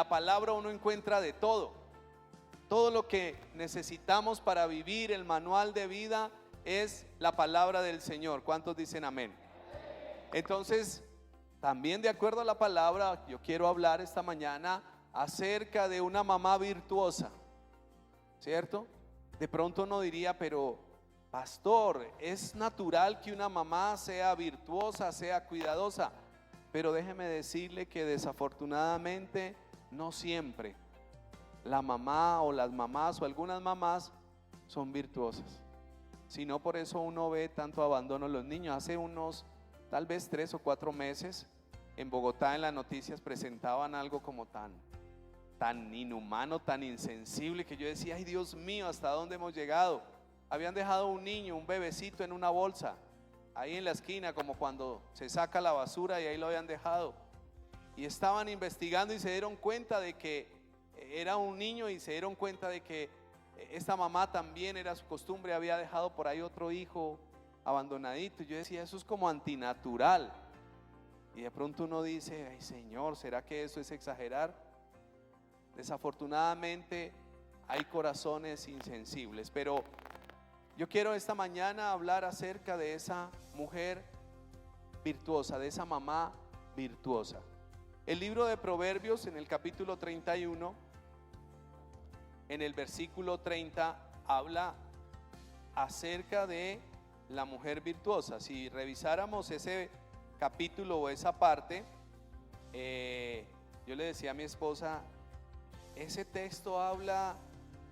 la palabra uno encuentra de todo. Todo lo que necesitamos para vivir el manual de vida es la palabra del Señor. ¿Cuántos dicen amén? Entonces, también de acuerdo a la palabra, yo quiero hablar esta mañana acerca de una mamá virtuosa, ¿cierto? De pronto uno diría, pero pastor, es natural que una mamá sea virtuosa, sea cuidadosa, pero déjeme decirle que desafortunadamente no siempre la mamá o las mamás o algunas mamás son virtuosas. Si no, por eso uno ve tanto abandono en los niños. Hace unos tal vez 3 o 4 meses en Bogotá en las noticias presentaban algo como tan inhumano, tan insensible, que yo decía, ay Dios mío, ¿hasta dónde hemos llegado? Habían dejado un niño, un bebecito en una bolsa ahí en la esquina, como cuando se saca la basura, y ahí lo habían dejado, y estaban investigando y se dieron cuenta de que era un niño, y se dieron cuenta de que esta mamá también era su costumbre, había dejado por ahí otro hijo abandonadito. Y yo decía, eso es como antinatural. Y de pronto uno dice, ay Señor, ¿será que eso es exagerar? Desafortunadamente hay corazones insensibles, pero yo quiero esta mañana hablar acerca de esa mujer virtuosa, de esa mamá virtuosa. El libro de Proverbios, en el capítulo 31, en el versículo 30, habla acerca de la mujer virtuosa. Si revisáramos ese capítulo o esa parte, yo le decía a mi esposa, ese texto habla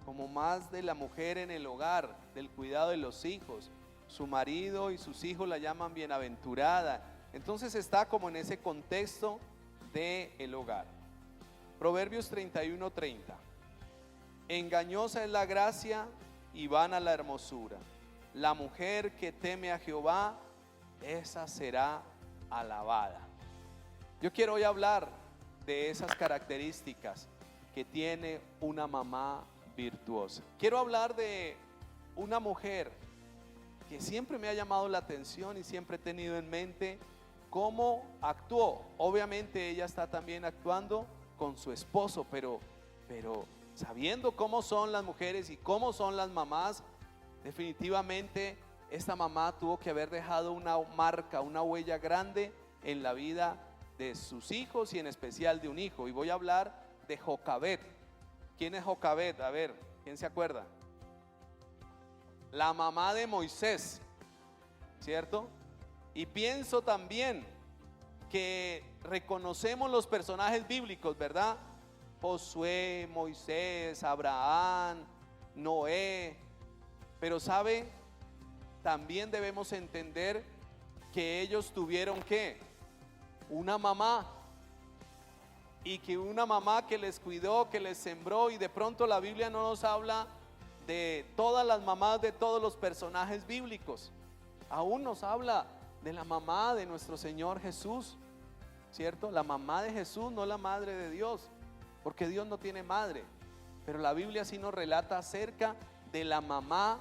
como más de la mujer en el hogar, del cuidado de los hijos. Su marido y sus hijos la llaman bienaventurada. Entonces está como en ese contexto del hogar. Proverbios 31:30. Engañosa es la gracia y vana la hermosura. La mujer que teme a Jehová, esa será alabada. Yo quiero hoy hablar de esas características que tiene una mamá virtuosa. Quiero hablar de una mujer que siempre me ha llamado la atención y siempre he tenido en mente cómo actuó. Obviamente ella está también actuando con su esposo, pero sabiendo cómo son las mujeres y cómo son las mamás, definitivamente esta mamá tuvo que haber dejado una marca, una huella grande en la vida de sus hijos y en especial de un hijo. Y voy a hablar de Jocabed. ¿Quién es Jocabed? A ver, ¿quién se acuerda? La mamá de Moisés, ¿cierto? Y pienso también que reconocemos los personajes bíblicos, ¿verdad? Josué, Moisés, Abraham, Noé. Pero ¿sabe? También debemos entender que ellos tuvieron ¿qué? Una mamá. Y que una mamá que les cuidó, que les sembró. Y de pronto la Biblia no nos habla de todas las mamás de todos los personajes bíblicos. Aún nos habla de la mamá de nuestro Señor Jesús, ¿cierto? La mamá de Jesús, no la madre de Dios, porque Dios no tiene madre. Pero la Biblia sí nos relata acerca de la mamá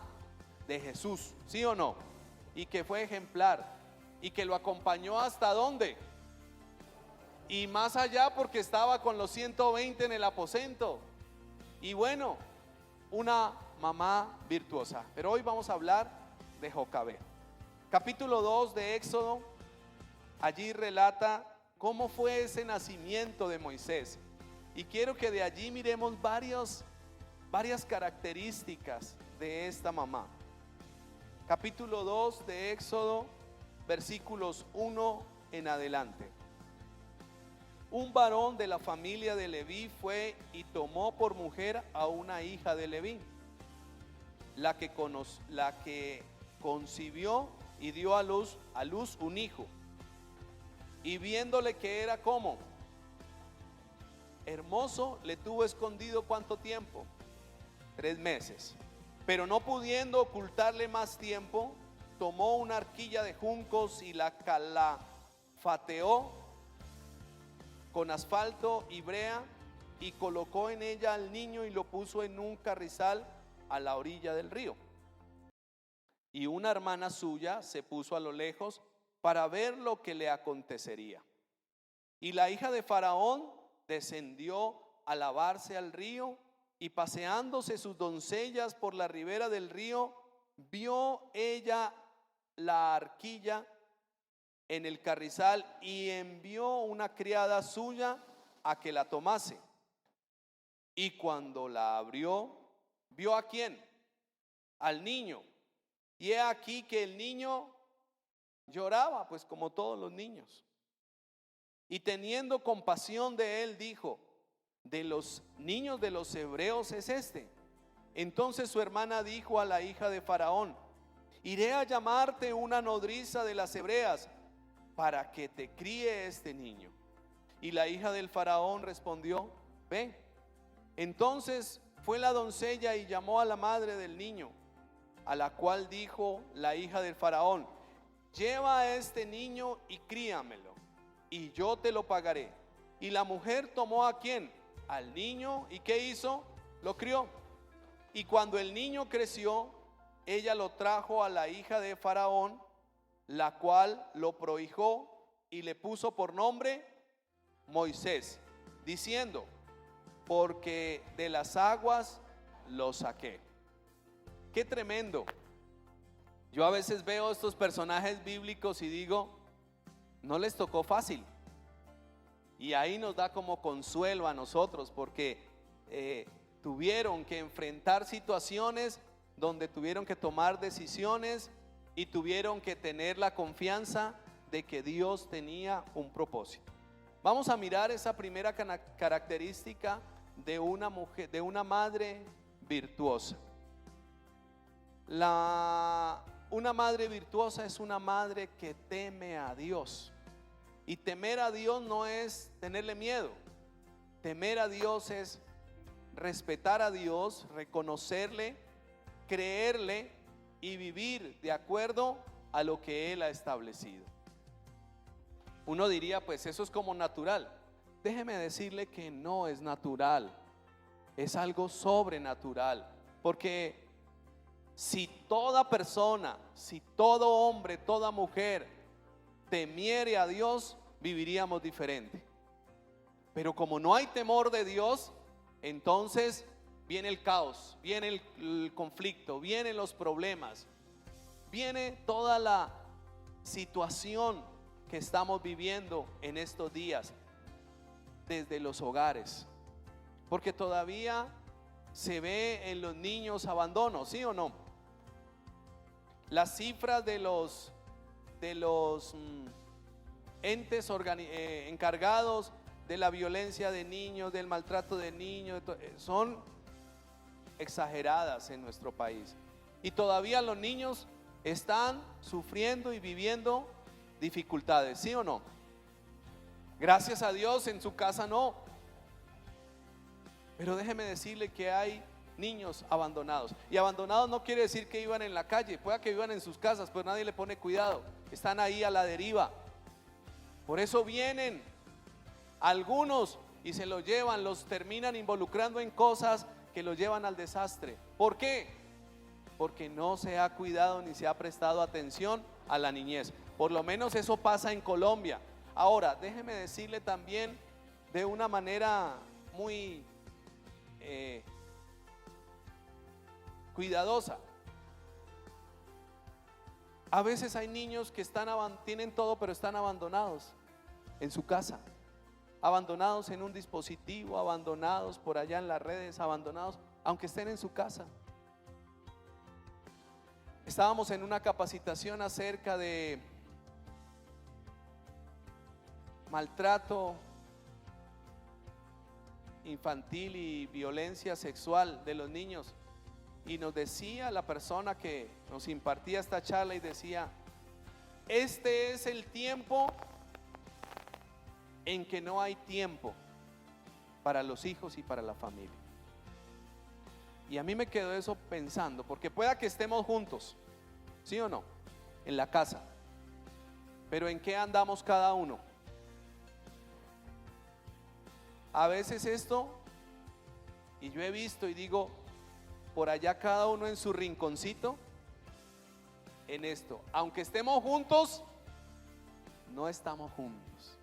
de Jesús, ¿sí o no? Y que fue ejemplar y que lo acompañó hasta ¿dónde? Y más allá, porque estaba con los 120 en el aposento. Y bueno, una mamá virtuosa. Pero hoy vamos a hablar de Jocabed. Capítulo 2 de Éxodo, allí relata cómo fue ese nacimiento de Moisés. Y quiero que de allí miremos varias características de esta mamá. Capítulo 2 de Éxodo, versículos 1 en adelante. Un varón de la familia de Leví fue y tomó por mujer a una hija de Leví, la que concibió y dio a luz un hijo. Y viéndole que era como hermoso, le tuvo escondido ¿cuánto tiempo? 3 meses. Pero no pudiendo ocultarle más tiempo, tomó una arquilla de juncos y la calafateó con asfalto y brea, y colocó en ella al niño y lo puso en un carrizal a la orilla del río. Y una hermana suya se puso a lo lejos para ver lo que le acontecería. Y la hija de Faraón descendió a lavarse al río, y paseándose sus doncellas por la ribera del río, vio ella la arquilla en el carrizal y envió una criada suya a que la tomase. Y cuando la abrió, ¿vio a quién? Al niño. Y he aquí que el niño lloraba, pues como todos los niños. Y teniendo compasión de él, dijo: de los niños de los hebreos es este. Entonces su hermana dijo a la hija de Faraón: iré a llamarte una nodriza de las hebreas para que te críe este niño. Y la hija del Faraón respondió: ve. Entonces fue la doncella y llamó a la madre del niño, a la cual dijo la hija del Faraón: lleva a este niño y críamelo, y yo te lo pagaré. Y la mujer tomó ¿a quién? Al niño. ¿Y qué hizo? Lo crió. Y cuando el niño creció, ella lo trajo a la hija de Faraón, la cual lo prohijó y le puso por nombre Moisés, diciendo: porque de las aguas lo saqué. Qué tremendo. Yo a veces veo estos personajes bíblicos y digo: no les tocó fácil. Y ahí nos da como consuelo a nosotros, porque tuvieron que enfrentar situaciones donde tuvieron que tomar decisiones y tuvieron que tener la confianza de que Dios tenía un propósito. Vamos a mirar esa primera característica de una mujer, de una madre virtuosa. Una madre virtuosa es una madre que teme a Dios. Y temer a Dios no es tenerle miedo. Temer a Dios es respetar a Dios, reconocerle, creerle y vivir de acuerdo a lo que Él ha establecido. Uno diría: pues eso es como natural. Déjeme decirle que no es natural, es algo sobrenatural. Porque si toda persona, si todo hombre, toda mujer temiere a Dios, viviríamos diferente. Pero como no hay temor de Dios, entonces viene el caos, viene el conflicto, vienen los problemas, viene toda la situación que estamos viviendo en estos días desde los hogares. Porque todavía se ve en los niños abandono, ¿sí o no? Las cifras de los entes encargados de la violencia de niños, del maltrato de niños, son exageradas en nuestro país. Y todavía los niños están sufriendo y viviendo dificultades, ¿sí o no? Gracias a Dios en su casa no. Pero déjeme decirle que hay niños abandonados. Y abandonados no quiere decir que vivan en la calle, pueda que vivan en sus casas, pero nadie le pone cuidado. Están ahí a la deriva. Por eso vienen algunos y se los llevan, los terminan involucrando en cosas que los llevan al desastre. ¿Por qué? Porque no se ha cuidado ni se ha prestado atención a la niñez. Por lo menos eso pasa en Colombia. Ahora, déjeme decirle también de una manera muy cuidadosa. A veces hay niños que tienen todo, pero están abandonados en su casa, abandonados en un dispositivo, abandonados por allá en las redes, abandonados aunque estén en su casa. Estábamos en una capacitación acerca de maltrato infantil y violencia sexual de los niños, y nos decía la persona que nos impartía esta charla, y decía: este es el tiempo en que no hay tiempo para los hijos y para la familia. Y a mí me quedó eso pensando, porque pueda que estemos juntos, ¿sí o no?, en la casa, pero ¿en qué andamos cada uno? A veces esto, y yo he visto y digo, por allá cada uno en su rinconcito, en esto, aunque estemos juntos, no estamos juntos.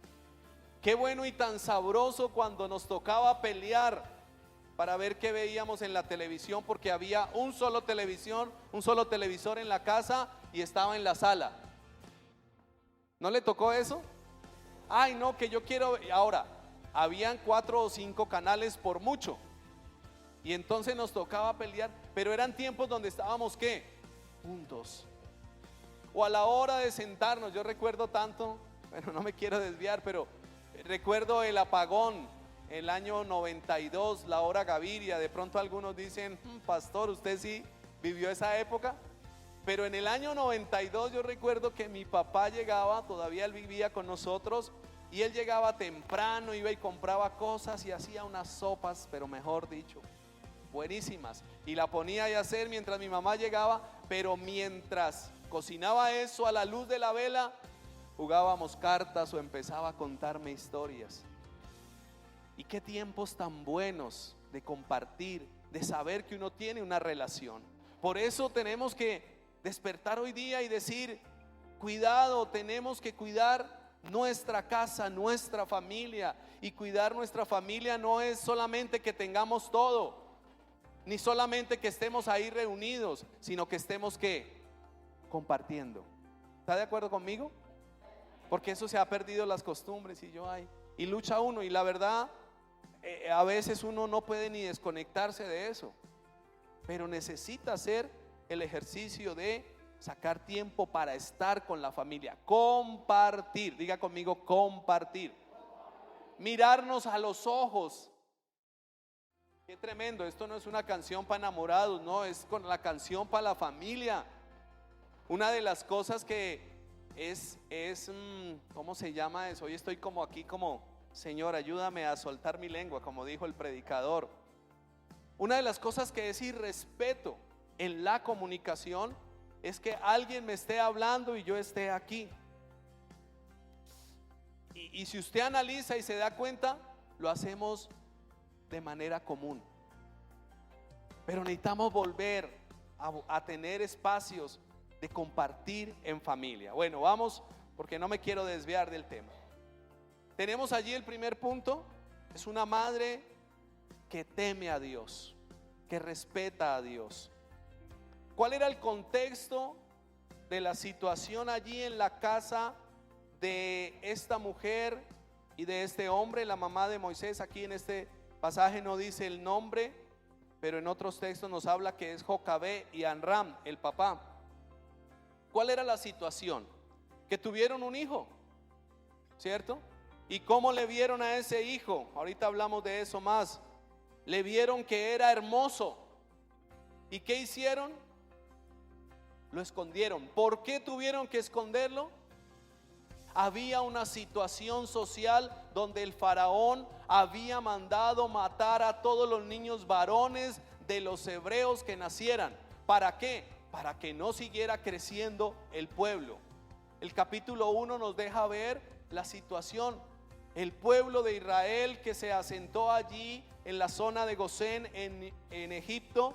Qué bueno y tan sabroso cuando nos tocaba pelear para ver qué veíamos en la televisión, porque había un solo televisor en la casa y estaba en la sala. ¿No le tocó eso? Ay, no, que yo quiero. Ahora, habían 4 o 5 canales por mucho. Y entonces nos tocaba pelear, pero eran tiempos donde estábamos, ¿qué? Juntos. O a la hora de sentarnos, yo recuerdo tanto, bueno, no me quiero desviar, pero recuerdo el apagón, el año 92, la hora Gaviria. De pronto algunos dicen, pastor, ¿usted sí vivió esa época? Pero en el año 92 yo recuerdo que mi papá llegaba, todavía él vivía con nosotros, y él llegaba temprano, iba y compraba cosas y hacía unas sopas, pero mejor dicho, buenísimas, y la ponía ahí a hacer mientras mi mamá llegaba. Pero mientras cocinaba eso a la luz de la vela, jugábamos cartas o empezaba a contarme historias. Y qué tiempos tan buenos de compartir, de saber que uno tiene una relación. Por eso tenemos que despertar hoy día y decir, cuidado, tenemos que cuidar nuestra casa, nuestra familia. Y cuidar nuestra familia no es solamente que tengamos todo, ni solamente que estemos ahí reunidos, sino que estemos, ¿qué? Compartiendo. ¿Está de acuerdo conmigo? Porque eso se ha perdido las costumbres y lucha uno, y la verdad a veces uno no puede ni desconectarse de eso, pero necesita hacer el ejercicio de sacar tiempo para estar con la familia, compartir. Diga conmigo, compartir. Mirarnos a los ojos. Qué tremendo, esto no es una canción para enamorados, no, es con la canción para la familia. Una de las cosas que es ¿cómo se llama eso? Hoy estoy como aquí como, Señor, ayúdame a soltar mi lengua, como dijo el predicador. Una de las cosas que es irrespeto en la comunicación es que alguien me esté hablando y yo esté aquí. Y si usted analiza y se da cuenta, lo hacemos de manera común. Pero necesitamos volver a tener espacios de compartir en familia. Bueno, vamos, porque no me quiero desviar del tema. Tenemos allí el primer punto, es una madre que teme a Dios, que respeta a Dios. ¿Cuál era el contexto de la situación allí en la casa de esta mujer y de este hombre, la mamá de Moisés? Aquí en este pasaje no dice el nombre, pero en otros textos nos habla que es Jocabé y Amram, el papá. ¿Cuál era la situación? Que tuvieron un hijo, ¿cierto? ¿Y cómo le vieron a ese hijo? Ahorita hablamos de eso más. Le vieron que era hermoso. ¿Y qué hicieron? Lo escondieron. ¿Por qué tuvieron que esconderlo? Había una situación social donde el faraón había mandado matar a todos los niños varones de los hebreos que nacieran. ¿Para qué? Para que no siguiera creciendo el pueblo. El capítulo 1 nos deja ver la situación. El pueblo de Israel que se asentó allí en la zona de Gosén en Egipto,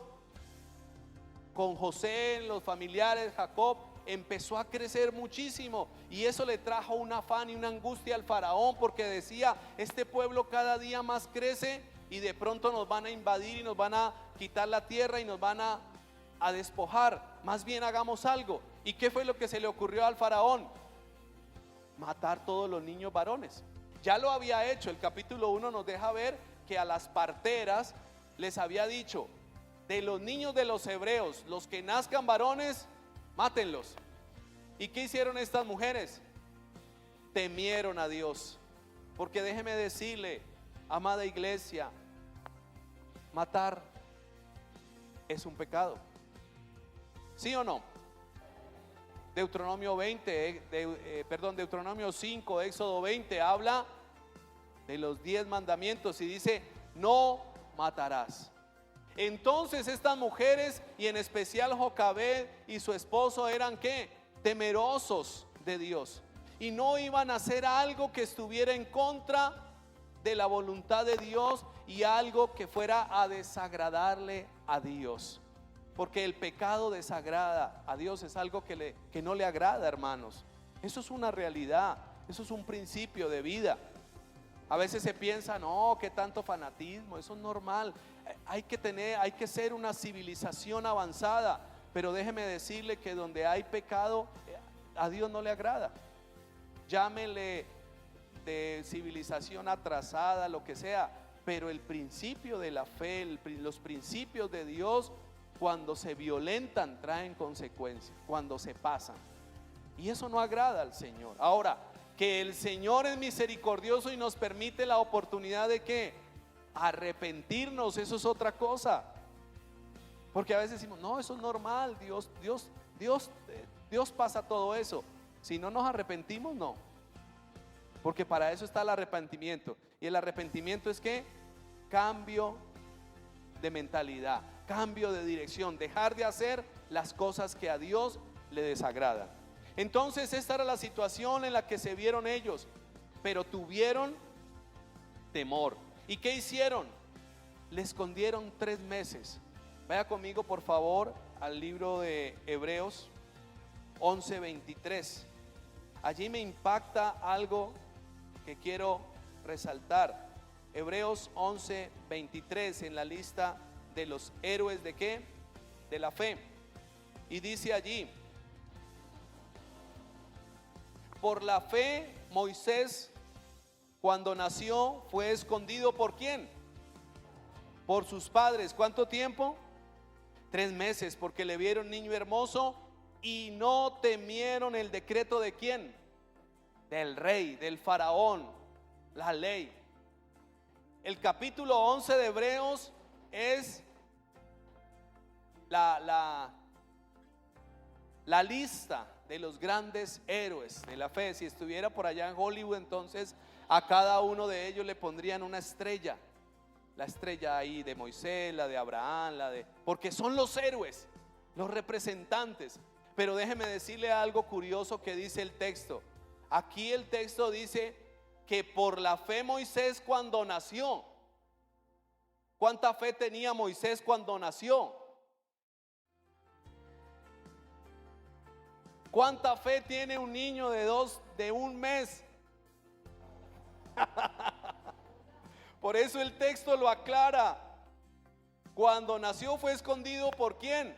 con José, los familiares, Jacob, empezó a crecer muchísimo, y eso le trajo un afán y una angustia al faraón, porque decía, este pueblo cada día más crece y de pronto nos van a invadir y nos van a quitar la tierra y nos van a despojar. Más bien hagamos algo. ¿Y qué fue lo que se le ocurrió al faraón? Matar todos los niños varones. Ya lo había hecho. El capítulo 1 nos deja ver que a las parteras les había dicho, de los niños de los hebreos, los que nazcan varones, mátenlos. ¿Y qué hicieron estas mujeres? Temieron a Dios. Porque déjeme decirle, amada iglesia, matar es un pecado. ¿Sí o no? Deuteronomio 5, Éxodo 20 habla de los 10 mandamientos y dice, no matarás. Entonces estas mujeres, y en especial Jocabed y su esposo, eran ¿qué? Temerosos de Dios, y no iban a hacer algo que estuviera en contra de la voluntad de Dios y algo que fuera a desagradarle a Dios, porque el pecado desagrada a Dios, es algo que no le agrada, hermanos. Eso es una realidad, eso es un principio de vida. A veces se piensa, no, qué tanto fanatismo, eso es normal. Hay que ser una civilización avanzada, pero déjeme decirle que donde hay pecado, a Dios no le agrada. Llámele de civilización atrasada, lo que sea, pero el principio de la fe, los principios de Dios, cuando se violentan, traen consecuencias, cuando se pasan. Y eso no agrada al Señor. Ahora, que el Señor es misericordioso y nos permite la oportunidad de ¿qué? Arrepentirnos, eso es otra cosa. Porque a veces decimos, no, eso es normal, Dios pasa todo eso. Si no nos arrepentimos, no. Porque para eso está el arrepentimiento. Y el arrepentimiento es ¿qué? Cambio de mentalidad, cambio de dirección, dejar de hacer las cosas que a Dios le desagradan. Entonces esta era la situación en la que se vieron ellos, pero tuvieron temor. ¿Y qué hicieron? Le escondieron 3 meses. Vaya conmigo por favor al libro de Hebreos 11:23. Allí me impacta algo que quiero resaltar. Hebreos 11:23, en la lista de los héroes ¿de qué? De la fe. Y dice allí: por la fe Moisés, cuando nació, fue escondido ¿por quién? Por sus padres. ¿Cuánto tiempo? 3 meses, porque le vieron niño hermoso y no temieron el decreto ¿de quién? Del rey, del faraón, la ley. El capítulo 11 de Hebreos es la lista de los grandes héroes de la fe. Si estuviera por allá en Hollywood, entonces a cada uno de ellos le pondrían una estrella. La estrella ahí de Moisés, la de Abraham, porque son los héroes, los representantes. Pero déjeme decirle algo curioso que dice el texto. Aquí el texto dice que por la fe Moisés cuando nació. ¿Cuánta fe tenía Moisés cuando nació? ¿Cuánta fe tiene un niño de 1 mes? Por eso el texto lo aclara. Cuando nació fue escondido ¿por quién?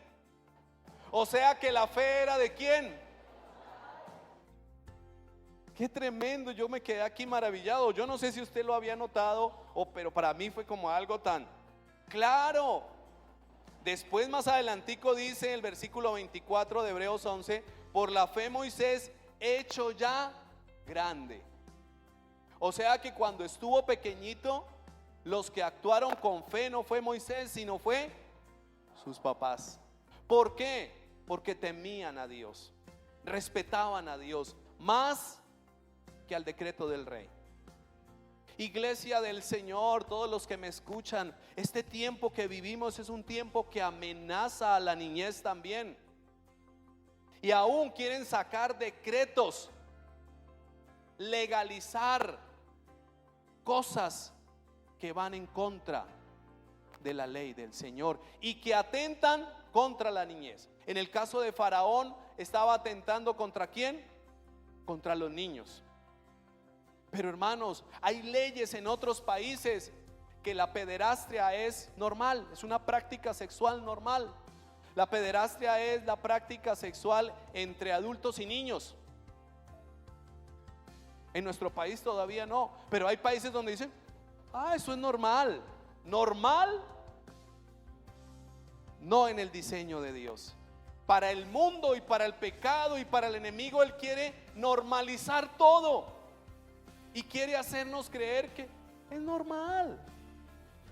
O sea que la fe era ¿de quién? Qué tremendo, yo me quedé aquí maravillado. Yo no sé si usted lo había notado, pero para mí fue como algo tan claro. Después más adelantico dice el versículo 24 de Hebreos 11: por la fe Moisés hecho ya grande. O sea que cuando estuvo pequeñito, los que actuaron con fe no fue Moisés, sino fue sus papás. ¿Por qué? Porque temían a Dios, respetaban a Dios más que al decreto del rey. Iglesia del Señor, todos los que me escuchan, este tiempo que vivimos es un tiempo que amenaza a la niñez también. Y aún quieren sacar decretos, legalizar cosas que van en contra de la ley del Señor y que atentan contra la niñez. En el caso de Faraón, estaba atentando ¿contra quién? Contra los niños. Pero hermanos, hay leyes en otros países que la pederastia es normal, es una práctica sexual normal. La pederastia es la práctica sexual entre adultos y niños. En nuestro país todavía no, pero hay países donde dicen, eso es normal. Normal, no en el diseño de Dios. Para el mundo y para el pecado y para el enemigo, él quiere normalizar todo y quiere hacernos creer que es normal.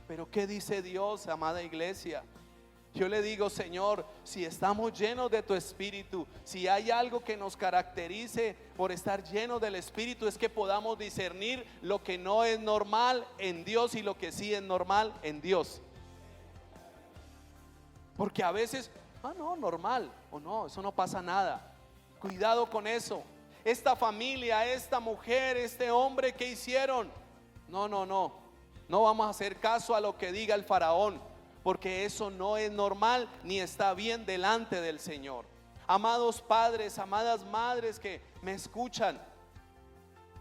Pero ¿qué dice Dios, amada iglesia? Yo le digo, Señor, si estamos llenos de tu Espíritu, si hay algo que nos caracterice por estar llenos del Espíritu, es que podamos discernir lo que no es normal en Dios y lo que sí es normal en Dios. Porque a veces, no, normal, o no, eso no pasa nada. Cuidado con eso. Esta familia, esta mujer, este hombre, ¿qué hicieron? No vamos a hacer caso a lo que diga el faraón, porque eso no es normal ni está bien delante del Señor. Amados padres, amadas madres que me escuchan,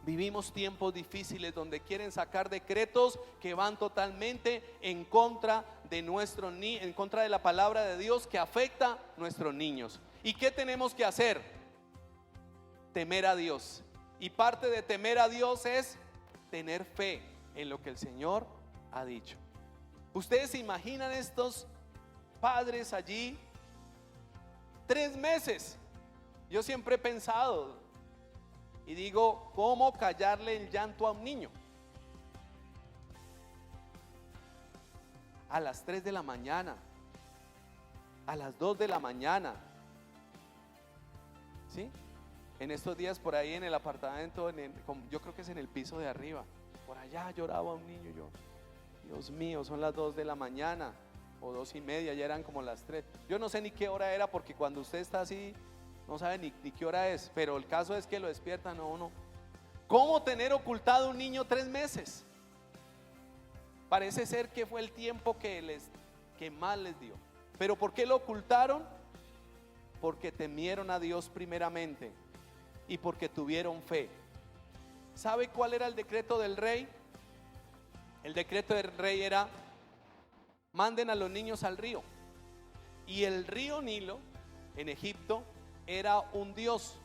Vivimos tiempos difíciles donde quieren sacar decretos que van totalmente en contra de en contra de la palabra de Dios, que afecta a nuestros niños. ¿Y qué tenemos que hacer? Temer a Dios. Y parte de temer a Dios es tener fe en lo que el Señor ha dicho. ¿Ustedes se imaginan estos padres allí 3 meses? Yo siempre he pensado y digo, ¿cómo callarle el llanto a un niño? A las 3 de la mañana, a las 2 de la mañana, ¿sí? En estos días por ahí en el apartamento, yo creo que es en el piso de arriba, por allá lloraba un niño. Yo, Dios mío, son las 2 de la mañana o 2:30, ya eran como las 3. Yo no sé ni qué hora era, porque cuando usted está así no sabe ni qué hora es, pero el caso es que lo despiertan a uno. ¿Cómo tener ocultado un niño 3 meses? Parece ser que fue el tiempo que más les dio. ¿Pero por qué lo ocultaron? Porque temieron a Dios primeramente y porque tuvieron fe. ¿Sabe cuál era el decreto del rey? El decreto del rey era: manden a los niños al río. Y el río Nilo en Egipto era un dios.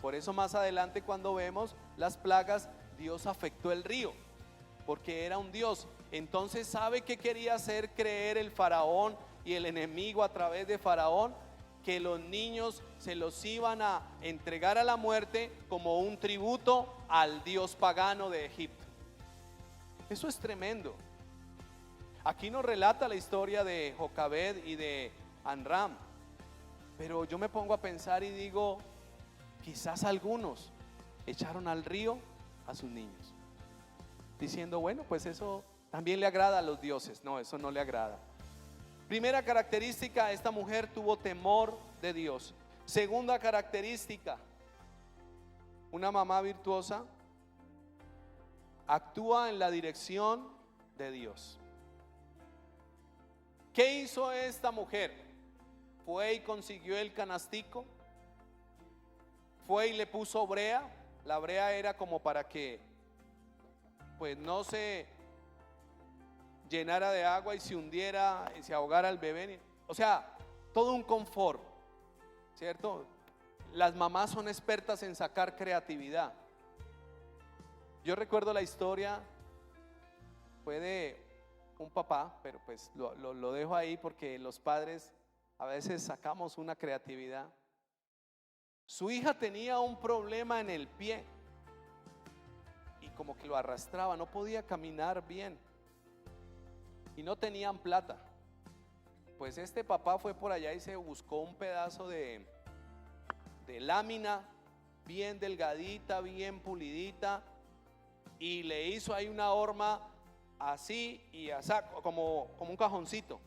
Por eso más adelante, cuando vemos las plagas, Dios afectó el río, porque era un dios. Entonces, ¿sabe qué quería hacer creer el faraón y el enemigo a través de faraón? Que los niños se los iban a entregar a la muerte como un tributo al dios pagano de Egipto. Eso es tremendo. Aquí nos relata la historia de Jocabed y de Amram, pero yo me pongo a pensar y digo, quizás algunos echaron al río a sus niños, diciendo, bueno, pues eso también le agrada a los dioses. No, eso no le agrada. Primera característica, esta mujer tuvo temor de Dios. Segunda característica, una mamá virtuosa actúa en la dirección de Dios. ¿Qué hizo esta mujer? Fue y consiguió el canastico, fue y le puso brea. La brea era como para que pues no se llenara de agua y se hundiera y se ahogara el bebé. O sea, todo un confort, ¿cierto? Las mamás son expertas en sacar creatividad. Yo recuerdo la historia, fue de un papá, pero pues lo dejo ahí porque los padres a veces sacamos una creatividad. Su hija tenía un problema en el pie y como que lo arrastraba, no podía caminar bien y no tenían plata. Pues este papá fue por allá y se buscó un pedazo de lámina bien delgadita, bien pulidita, y le hizo ahí una horma así y así, como un cajoncito,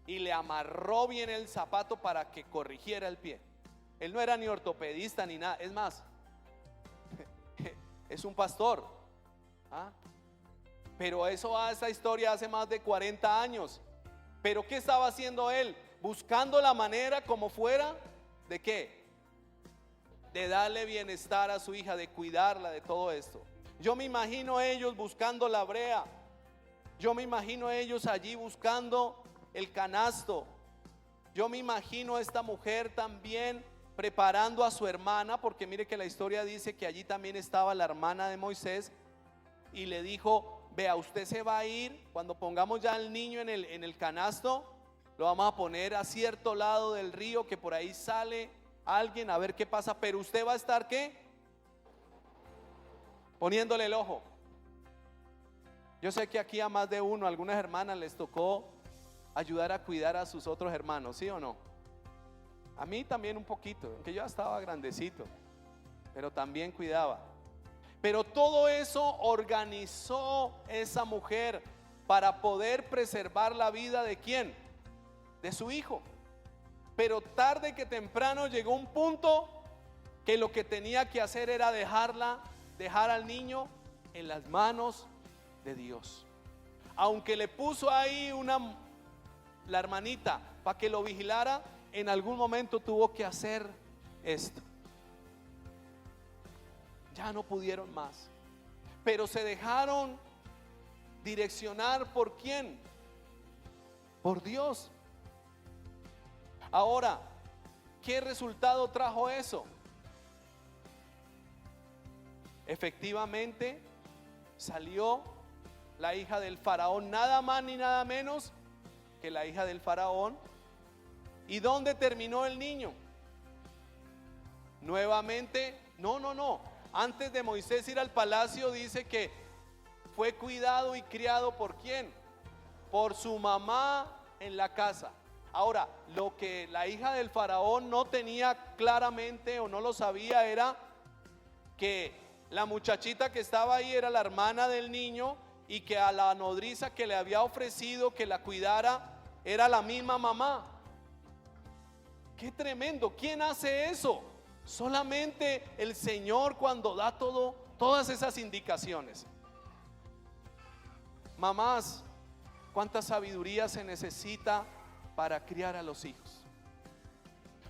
y le amarró bien el zapato para que corrigiera el pie. Él no era ni ortopedista ni nada, es más, es un pastor. Pero esa historia hace más de 40 años. Pero ¿qué estaba haciendo él? Buscando la manera como fuera, ¿de qué? De darle bienestar a su hija, de cuidarla de todo esto. Yo me imagino ellos buscando la brea, yo me imagino ellos allí buscando el canasto, yo me imagino a esta mujer también preparando a su hermana, porque mire que la historia dice que allí también estaba la hermana de Moisés, y le dijo: vea, usted se va a ir, cuando pongamos ya al niño en el canasto, lo vamos a poner a cierto lado del río, que por ahí sale alguien a ver qué pasa, pero usted va a estar ¿qué? Poniéndole el ojo. Yo sé que aquí a más de uno, a algunas hermanas les tocó ayudar a cuidar a sus otros hermanos, ¿sí o no? A mí también un poquito, aunque yo ya estaba grandecito, pero también cuidaba. Pero todo eso organizó esa mujer para poder preservar la vida ¿de quién? De su hijo. Pero tarde que temprano llegó un punto que lo que tenía que hacer era dejar al niño en las manos de Dios. Aunque le puso ahí la hermanita para que lo vigilara, en algún momento tuvo que hacer esto. ya no pudieron más. Pero se dejaron direccionar ¿por quién? Por Dios. Ahora, ¿qué resultado trajo eso? Efectivamente, salió la hija del faraón, nada más ni nada menos que la hija del faraón. ¿Y dónde terminó el niño? Nuevamente, no. Antes de Moisés ir al palacio, dice que fue cuidado y criado ¿por quién? Por su mamá en la casa. Ahora, lo que la hija del faraón no tenía claramente o no lo sabía era que la muchachita que estaba ahí era la hermana del niño y que a la nodriza que le había ofrecido que la cuidara era la misma mamá. ¡Qué tremendo! ¿Quién hace eso? Solamente el Señor, cuando da todas esas indicaciones. Mamás, ¿cuánta sabiduría se necesita para criar a los hijos?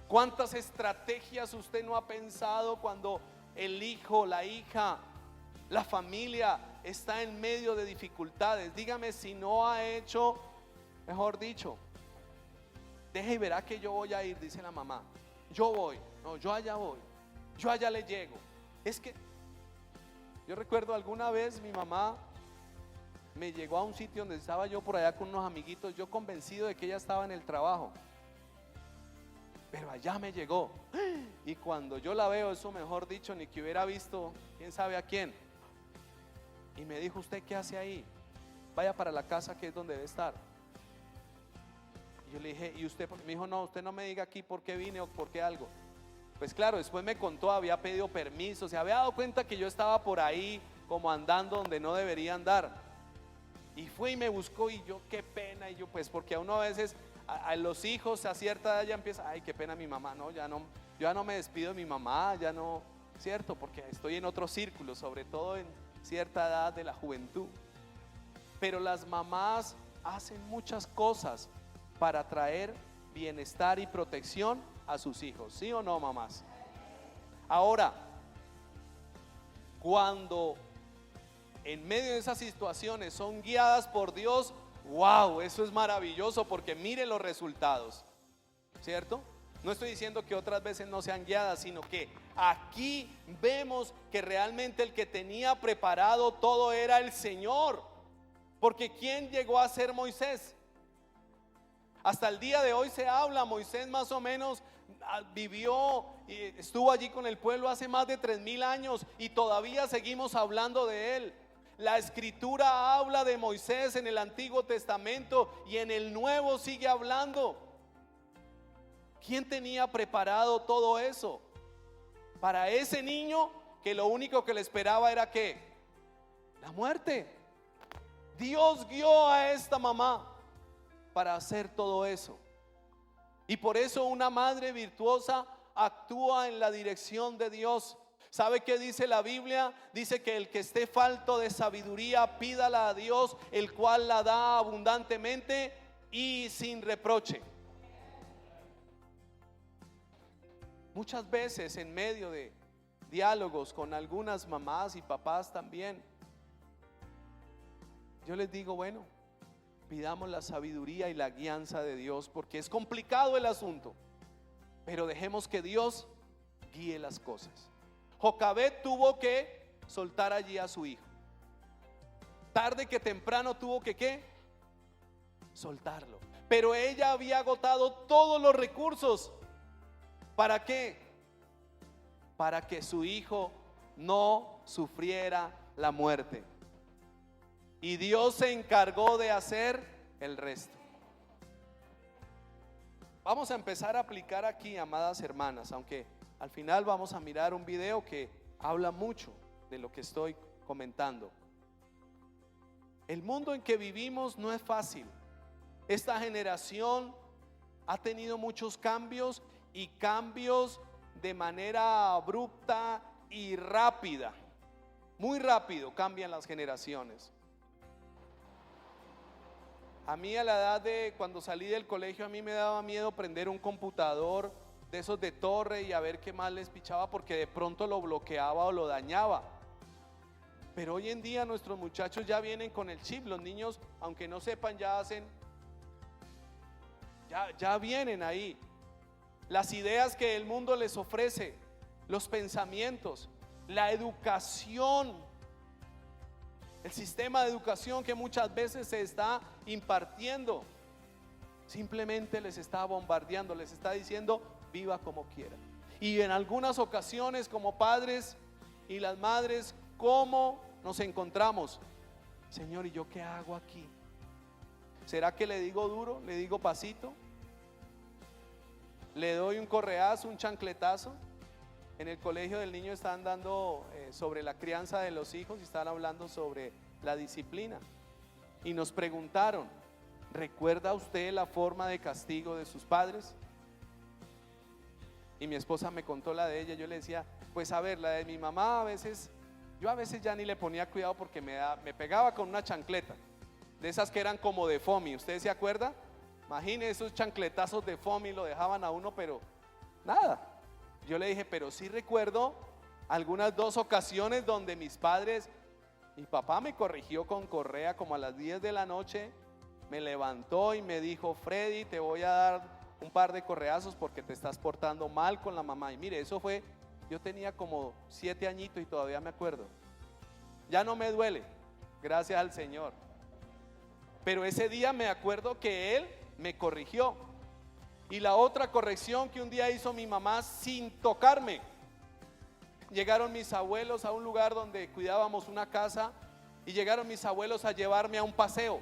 ¿Cuántas estrategias usted no ha pensado cuando el hijo, la hija, la familia está en medio de dificultades? Dígame si no ha hecho, mejor dicho, deje y verá que yo voy a ir, dice la mamá. Yo voy, no, yo allá voy, yo allá le llego. Es que yo recuerdo alguna vez mi mamá me llegó a un sitio donde estaba yo por allá con unos amiguitos, yo convencido de que ella estaba en el trabajo, pero allá me llegó. Y cuando yo la veo, eso mejor dicho, ni que hubiera visto quién sabe a quién. Y me dijo: ¿usted qué hace ahí? Vaya para la casa, que es donde debe estar. Y yo le dije: ¿y usted? Me dijo: no, usted no me diga aquí por qué vine o por qué algo. Pues claro, después me contó, había pedido permiso, se había dado cuenta que yo estaba por ahí como andando donde no debería andar. Y fue y me buscó, y yo, qué pena. Y yo, pues porque a uno a veces, a los hijos a cierta edad ya empieza: ay, qué pena mi mamá, no, yo ya no me despido de mi mamá, ya no, ¿cierto? Porque estoy en otro círculo, sobre todo en cierta edad de la juventud. Pero las mamás hacen muchas cosas para traer bienestar y protección a sus hijos, ¿sí o no, mamás? Ahora, cuando en medio de esas situaciones son guiadas por Dios, wow, eso es maravilloso, porque mire los resultados, ¿cierto? No estoy diciendo que otras veces no sean guiadas, sino que aquí vemos que realmente el que tenía preparado todo era el Señor. Porque ¿quién llegó a ser Moisés? Hasta el día de hoy se habla, Moisés más o menos vivió y estuvo allí con el pueblo hace más de 3000 años y todavía seguimos hablando de él. La escritura habla de Moisés en el Antiguo Testamento y en el Nuevo sigue hablando. ¿Quién tenía preparado todo eso? Para ese niño que lo único que le esperaba era ¿qué? La muerte. Dios guió a esta mamá para hacer todo eso. Y por eso una madre virtuosa actúa en la dirección de Dios. ¿Sabe qué dice la Biblia? Dice que el que esté falto de sabiduría, pídala a Dios, el cual la da abundantemente y sin reproche. Muchas veces en medio de diálogos con algunas mamás y papás también, yo les digo: bueno, pidamos la sabiduría y la guianza de Dios, porque es complicado el asunto, pero dejemos que Dios guíe las cosas. Jocabed tuvo que soltar allí a su hijo. Tarde que temprano tuvo que ¿qué? Soltarlo. Pero ella había agotado todos los recursos. ¿Para qué? Para que su hijo no sufriera la muerte. Y Dios se encargó de hacer el resto. Vamos a empezar a aplicar aquí, amadas hermanas, aunque al final vamos a mirar un video que habla mucho de lo que estoy comentando. El mundo en que vivimos no es fácil. Esta generación ha tenido muchos cambios, y cambios de manera abrupta y rápida. Muy rápido cambian las generaciones. A mí, a la edad de cuando salí del colegio, a mí me daba miedo prender un computador de esos de torre y a ver qué más les pichaba, porque de pronto lo bloqueaba o lo dañaba. Pero hoy en día nuestros muchachos ya vienen con el chip. Los niños, aunque no sepan, ya hacen, ya vienen ahí. Las ideas que el mundo les ofrece, los pensamientos, la educación, el sistema de educación que muchas veces se está impartiendo, simplemente les está bombardeando, les está diciendo viva como quiera. Y en algunas ocasiones, como padres y las madres, ¿cómo nos encontramos? Señor, ¿y yo qué hago aquí? ¿Será que le digo duro? ¿Le digo pasito? ¿Le doy un correazo, un chancletazo? En el colegio del niño están dando sobre la crianza de los hijos y están hablando sobre la disciplina. Y nos preguntaron, ¿recuerda usted la forma de castigo de sus padres? Y mi esposa me contó la de ella. Yo le decía, pues a ver, la de mi mamá yo a veces ya ni le ponía cuidado porque me pegaba con una chancleta, de esas que eran como de foamy. ¿Usted se acuerda? Imagine esos chancletazos de foamy, lo dejaban a uno, pero nada. Yo le dije, pero sí recuerdo algunas 2 ocasiones donde mi papá me corrigió con correa como a las 10 de la noche, me levantó y me dijo, Freddy, te voy a dar un par de correazos porque te estás portando mal con la mamá. Y mire, eso fue, yo tenía como 7 añitos y todavía me acuerdo. Ya no me duele, gracias al Señor. Pero ese día me acuerdo que Él me corrigió. Y la otra corrección que un día hizo mi mamá sin tocarme. Llegaron mis abuelos a un lugar donde cuidábamos una casa y llegaron mis abuelos a llevarme a un paseo.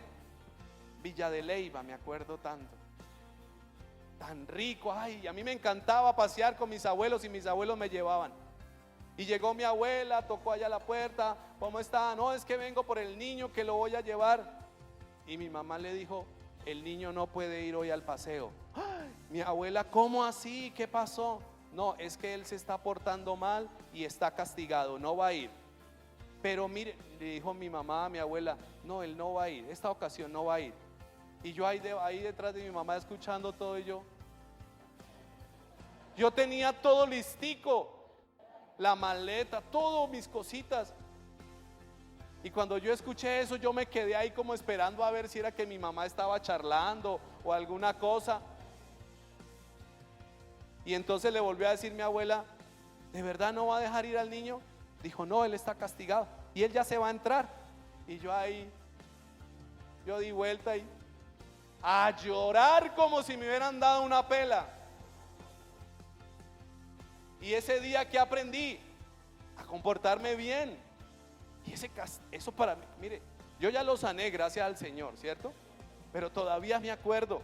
Villa de Leyva, me acuerdo tanto. Tan rico, ay, a mí me encantaba pasear con mis abuelos y mis abuelos me llevaban. Y llegó mi abuela, tocó allá la puerta, ¿cómo está? No, es que vengo por el niño que lo voy a llevar. Y mi mamá le dijo, el niño no puede ir hoy al paseo. ¡Ay! Mi abuela, ¿cómo así? ¿Qué pasó? No, es que él se está portando mal y está castigado, no va a ir. Pero mire, le dijo mi mamá a mi abuela, no, él no va a ir, esta ocasión no va a ir. Y yo ahí detrás de mi mamá escuchando todo, y yo tenía todo listico, la maleta, todas mis cositas. Y cuando yo escuché eso, yo me quedé ahí como esperando a ver si era que mi mamá estaba charlando o alguna cosa. Y entonces le volvió a decir mi abuela, ¿de verdad no va a dejar ir al niño? Dijo, no, él está castigado y él ya se va a entrar. Y yo di vuelta y a llorar como si me hubieran dado una pela. Y ese día que aprendí a comportarme bien. Y eso para mí, mire, yo ya lo sané gracias al Señor, ¿cierto? Pero todavía me acuerdo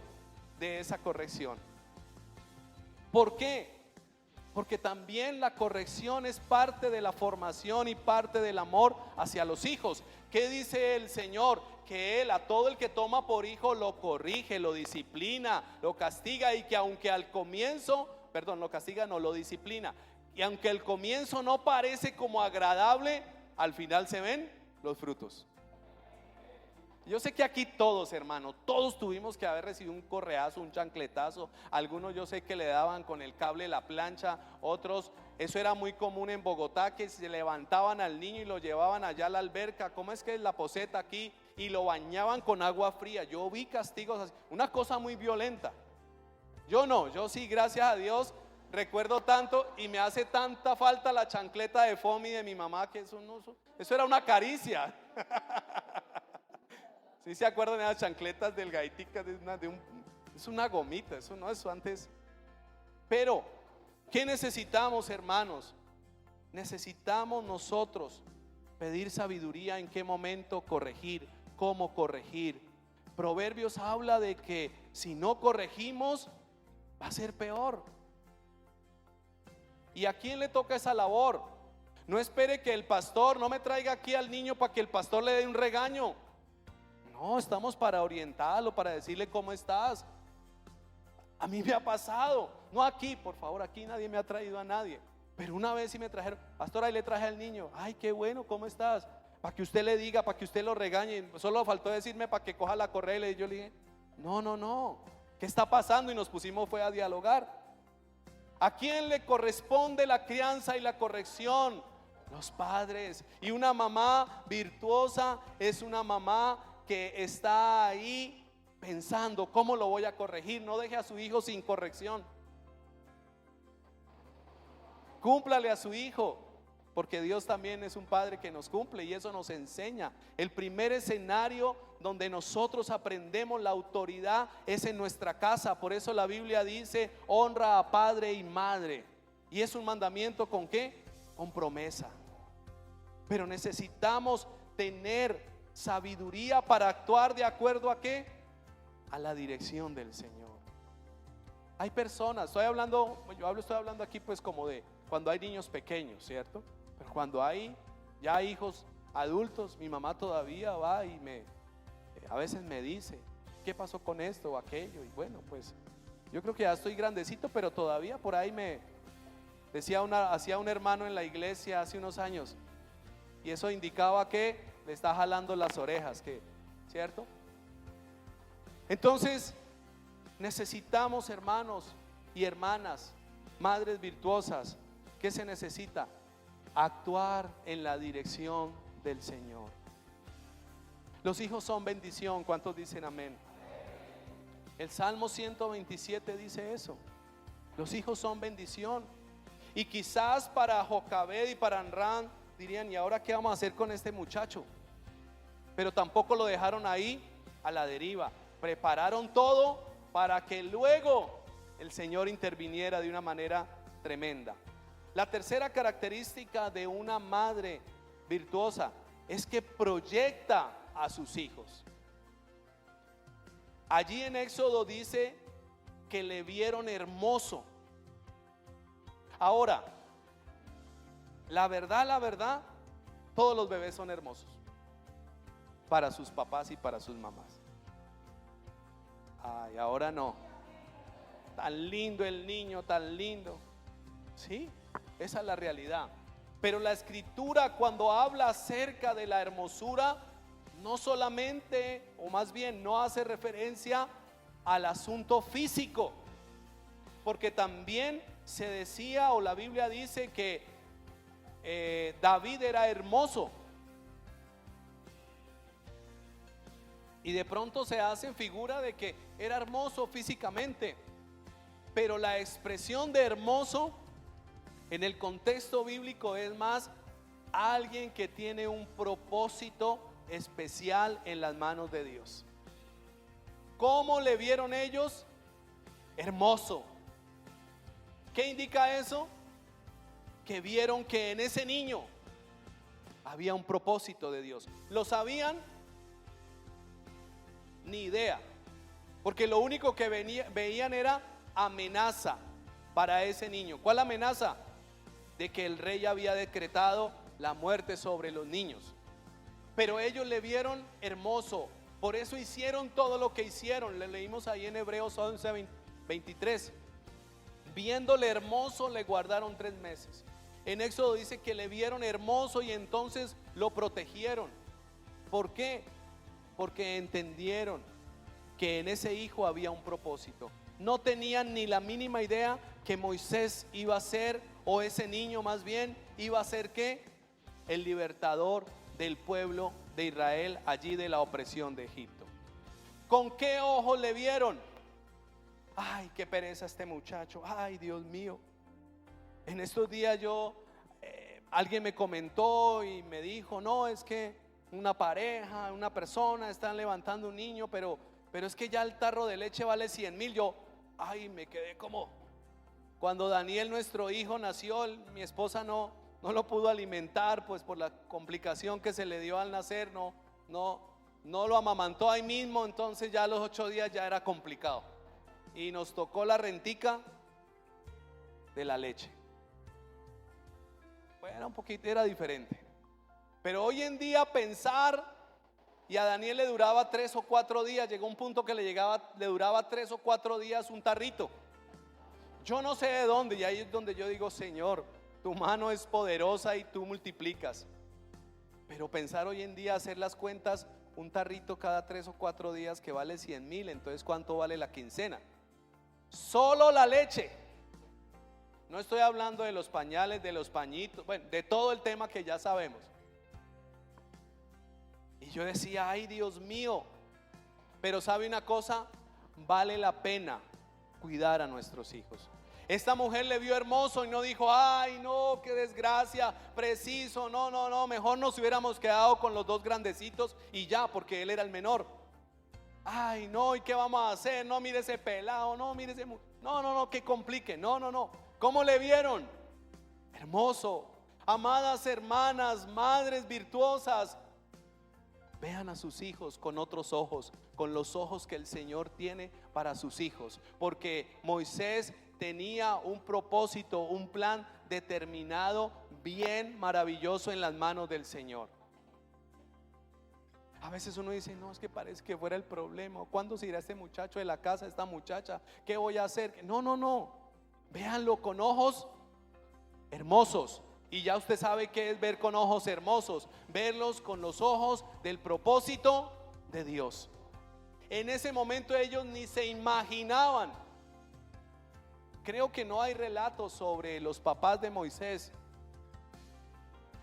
de esa corrección. ¿Por qué? Porque también la corrección es parte de la formación y parte del amor hacia los hijos. ¿Qué dice el Señor? Que Él a todo el que toma por hijo lo corrige, lo disciplina, lo castiga, y que aunque al comienzo, lo castiga, no, lo disciplina. Y aunque el comienzo no parece como agradable, al final se ven los frutos. Yo sé que aquí todos, hermano, todos tuvimos que haber recibido un correazo, un chancletazo. Algunos yo sé que le daban con el cable la plancha, otros, eso era muy común en Bogotá, que se levantaban al niño y lo llevaban allá a la alberca, ¿cómo es que es la poseta aquí? Y lo bañaban con agua fría. Yo vi castigos así, una cosa muy violenta. Yo sí, gracias a Dios, recuerdo tanto y me hace tanta falta la chancleta de foamy de mi mamá, que eso era una caricia. ¿Sí se acuerdan de las chancletas del Gaitica? Es una gomita, eso antes. Pero, ¿qué necesitamos, hermanos? Necesitamos nosotros pedir sabiduría en qué momento corregir, cómo corregir. Proverbios habla de que si no corregimos, va a ser peor. ¿Y a quién le toca esa labor? No espere que el pastor, no me traiga aquí al niño para que el pastor le dé un regaño. No, estamos para orientarlo, para decirle cómo estás. A mí me ha pasado, no aquí, por favor, aquí nadie me ha traído a nadie, pero una vez sí me trajeron, pastor, ahí le traje al niño, ay, qué bueno, ¿cómo estás? Para que usted le diga, para que usted lo regañe. Solo faltó decirme para que coja la correa, y yo le dije, no, ¿qué está pasando? Y nos pusimos fue a dialogar. ¿A quién le corresponde la crianza y la corrección? Los padres. Y una mamá virtuosa es una mamá que está ahí pensando, ¿cómo lo voy a corregir? No deje a su hijo sin corrección. Cúmplale a su hijo, porque Dios también es un padre que nos cumple y eso nos enseña. El primer escenario donde nosotros aprendemos la autoridad es en nuestra casa. Por eso la Biblia dice: honra a padre y madre. Y es un mandamiento ¿con qué? Con promesa. Pero necesitamos tener sabiduría para actuar de acuerdo a ¿qué? A la dirección del Señor. Hay personas, estoy hablando aquí pues como de cuando hay niños pequeños, ¿cierto? Pero cuando hay ya hijos adultos, mi mamá todavía va y a veces me dice, ¿qué pasó con esto o aquello? Y bueno, pues yo creo que ya estoy grandecito, pero todavía por ahí me hacía un hermano en la iglesia hace unos años, y eso indicaba que le está jalando las orejas, ¿cierto? Entonces necesitamos, hermanos y hermanas, madres virtuosas, ¿qué se necesita? Actuar en la dirección del Señor. Los hijos son bendición. ¿Cuántos dicen amén? El Salmo 127 dice eso. Los hijos son bendición. Y quizás para Jocabed y para Amram dirían, ¿y ahora qué vamos a hacer con este muchacho? Pero tampoco lo dejaron ahí a la deriva. Prepararon todo para que luego el Señor interviniera de una manera tremenda. La tercera característica de una madre virtuosa es que proyecta a sus hijos. Allí en Éxodo dice que le vieron hermoso. Ahora, la verdad, todos los bebés son hermosos para sus papás y para sus mamás. Ay, ahora no. Tan lindo el niño, tan lindo. Sí, esa es la realidad. Pero la Escritura, cuando habla acerca de la hermosura, no solamente, o más bien no hace referencia al asunto físico, porque también se decía, o la Biblia dice que David era hermoso, y de pronto se hace figura de que era hermoso físicamente, pero la expresión de hermoso en el contexto bíblico es más alguien que tiene un propósito especial en las manos de Dios. ¿Cómo le vieron ellos? Hermoso. ¿Qué indica eso? Que vieron que en ese niño había un propósito de Dios. ¿Lo sabían? Ni idea, porque lo único que veían era amenaza para ese niño. ¿Cuál amenaza? De que el rey había decretado la muerte sobre los niños. Pero ellos le vieron hermoso, por eso hicieron todo lo que hicieron. Le leímos ahí en Hebreos 11:23. Viéndole hermoso le guardaron 3 meses. En Éxodo dice que le vieron hermoso y entonces lo protegieron. ¿Por qué? Porque entendieron que en ese hijo había un propósito. No tenían ni la mínima idea que Moisés iba a ser, o ese niño más bien iba a ser ¿qué? El libertador del pueblo de Israel allí de la opresión de Egipto. ¿Con qué ojos le vieron? Ay, qué pereza este muchacho. Ay, Dios mío. En estos días alguien me comentó y me dijo, no, es que una pareja, una persona están levantando un niño, pero es que ya el tarro de leche vale 100,000. Yo, ay, me quedé como cuando Daniel, nuestro hijo, nació. Mi esposa no lo pudo alimentar, pues por la complicación que se le dio al nacer. No lo amamantó ahí mismo, entonces ya a los 8 días ya era complicado y nos tocó la rentica de la leche. Bueno, era diferente. Pero hoy en día pensar, y a Daniel le duraba 3 o 4 días, llegó un punto que le duraba 3 o 4 días un tarrito. Yo no sé de dónde, y ahí es donde yo digo, Señor, tu mano es poderosa y tú multiplicas. Pero pensar hoy en día, hacer las cuentas, un tarrito cada 3 o 4 días que vale 100,000, entonces ¿cuánto vale la quincena? Solo la leche. No estoy hablando de los pañales, de los pañitos, bueno, de todo el tema que ya sabemos. Y yo decía, ay Dios mío, pero ¿sabe una cosa? Vale la pena cuidar a nuestros hijos. Esta mujer le vio hermoso y no dijo, ay no, qué desgracia, preciso, no, mejor nos hubiéramos quedado con los dos grandecitos y ya, porque él era el menor. Ay no, ¿y qué vamos a hacer? No, mire ese pelado, no, mire ese, no, que complique, no. ¿Cómo le vieron? Hermoso. Amadas hermanas, madres virtuosas, vean a sus hijos con otros ojos, con los ojos que el Señor tiene para sus hijos, porque Moisés tenía un propósito, un plan determinado, bien maravilloso en las manos del Señor. A veces uno dice, no, es que parece que fuera el problema. ¿Cuándo se irá este muchacho de la casa, esta muchacha? ¿Qué voy a hacer? No. Véanlo con ojos hermosos. Y ya usted sabe qué es ver con ojos hermosos. Verlos con los ojos del propósito de Dios. En ese momento ellos ni se imaginaban. Creo que no hay relatos sobre los papás de Moisés